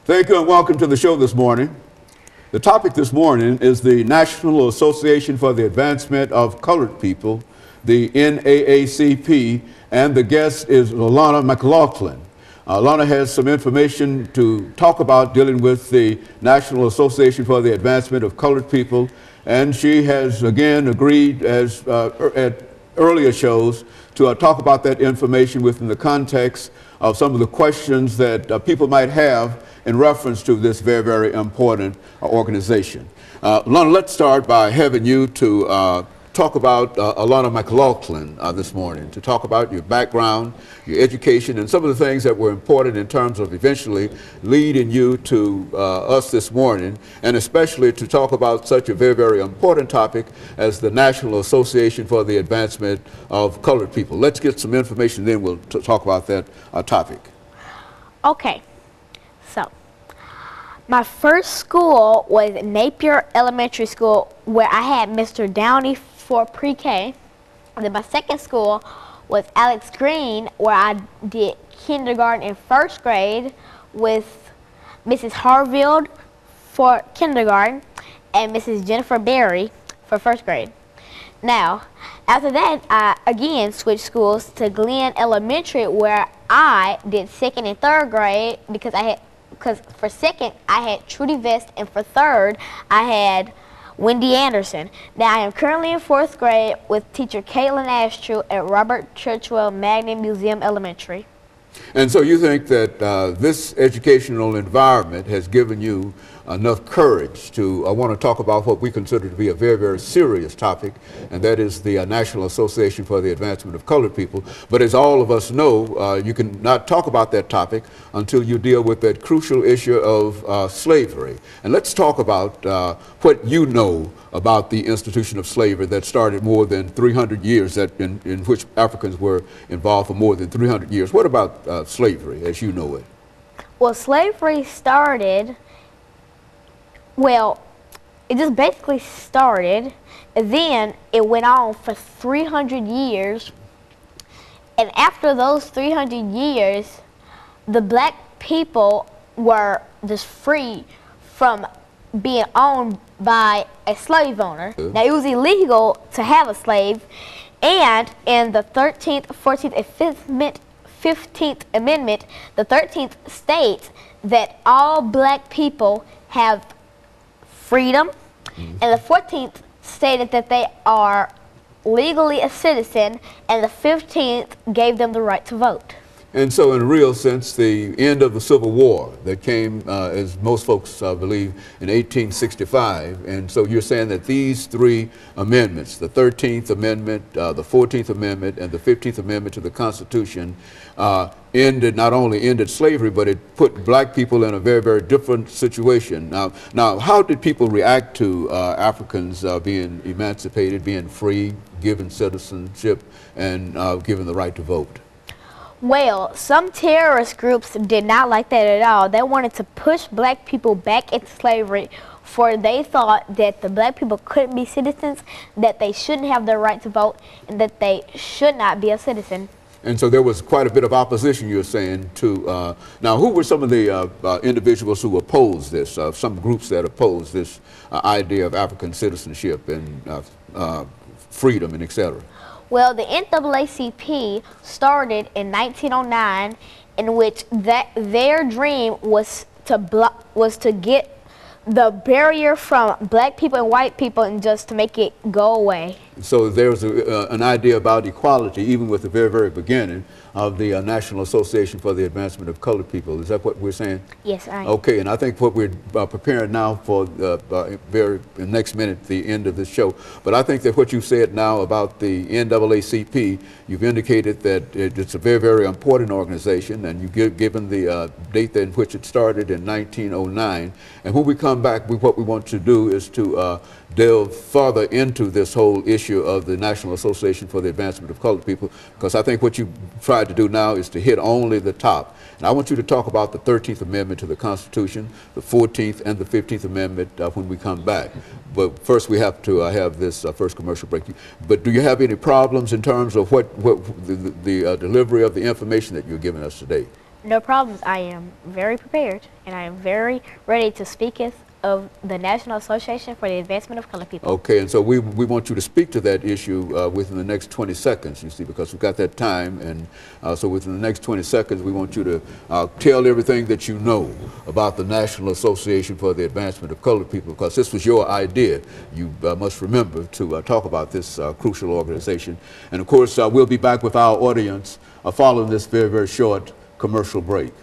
Thank you and welcome to the show this morning. The topic this morning is the National Association for the Advancement of Colored People, the NAACP, and the guest is Alana McLaughlin. Alana has some information to talk about dealing with the National Association for the Advancement of Colored People, and she has again agreed, as at earlier shows, to talk about that information within the context of some of the questions that people might have in reference to this very, very important organization. Alana, let's start by having you to talk about Alana McLaughlin this morning, to talk about your background, your education, and some of the things that were important in terms of eventually leading you to us this morning, and especially to talk about such a very, very important topic as the National Association for the Advancement of Colored People. Let's get some information, then we'll talk about that topic. Okay. So, my first school was Napier Elementary School, where I had Mr. Downey for pre-K. And then my second school was Alex Green, where I did kindergarten and first grade with Mrs. Harfield for kindergarten and Mrs. Jennifer Berry for first grade. Now, after that, I again switched schools to Glenn Elementary, where I did second and third grade because for second I had Trudy Vest, and for third I had Wendy Anderson. Now I am currently in fourth grade with teacher Caitlin Astrew at Robert Churchwell Magnet Museum Elementary. And so you think that this educational environment has given you enough courage to want to talk about what we consider to be a very, very serious topic, and that is the National Association for the Advancement of Colored People. But as all of us know, you can not talk about that topic until you deal with that crucial issue of slavery. And let's talk about what you know about the institution of slavery that started more than 300 years, in which Africans were involved for more than 300 years. What about slavery as you know it? Well, slavery started, well, it just basically started, and then it went on for 300 years. And after those 300 years, the black people were just free from being owned by a slave owner. Now, it was illegal to have a slave, and in the 13th, 14th, and 15th Amendment, the 13th states that all black people have freedom, and the 14th stated that they are legally a citizen, and the 15th gave them the right to vote. And so in a real sense, the end of the Civil War that came, as most folks believe, in 1865. And so you're saying that these three amendments, the 13th Amendment, the 14th Amendment, and the 15th Amendment to the Constitution, not only ended slavery, but it put black people in a very, very different situation. Now, how did people react to Africans being emancipated, being free, given citizenship, and given the right to vote? Well, some terrorist groups did not like that at all. They wanted to push black people back into slavery, for they thought that the black people couldn't be citizens, that they shouldn't have the right to vote, and that they should not be a citizen. And so there was quite a bit of opposition, you're saying, to, now who were some of the individuals who opposed this, some groups that opposed this idea of African citizenship and freedom and et cetera? Well, the NAACP started in 1909, in which their dream was to get the barrier from black people and white people and just to make it go away. So there was an idea about equality even with the very, very beginning of the National Association for the Advancement of Colored People. Is that what we're saying? Yes, I am. Okay, and I think what we're preparing now for the next minute, the end of this show. But I think that what you said now about the NAACP, you've indicated that it's a very, very important organization, and you've given the date in which it started in 1909. And when we come back, what we want to do is to delve further into this whole issue of the National Association for the Advancement of Colored People, because I think what you tried to do now is to hit only the top. And I want you to talk about the 13th Amendment to the Constitution, the 14th and the 15th Amendment when we come back. But first we have to have this first commercial break. But do you have any problems in terms of the delivery of the information that you're giving us today? No problems. I am very prepared, and I am very ready to speak of the National Association for the Advancement of Colored People. Okay, and so we want you to speak to that issue within the next 20 seconds, you see, because we've got that time, and so within the next 20 seconds, we want you to tell everything that you know about the National Association for the Advancement of Colored People, because this was your idea. You must remember to talk about this crucial organization. And of course, we'll be back with our audience following this very, very short commercial break.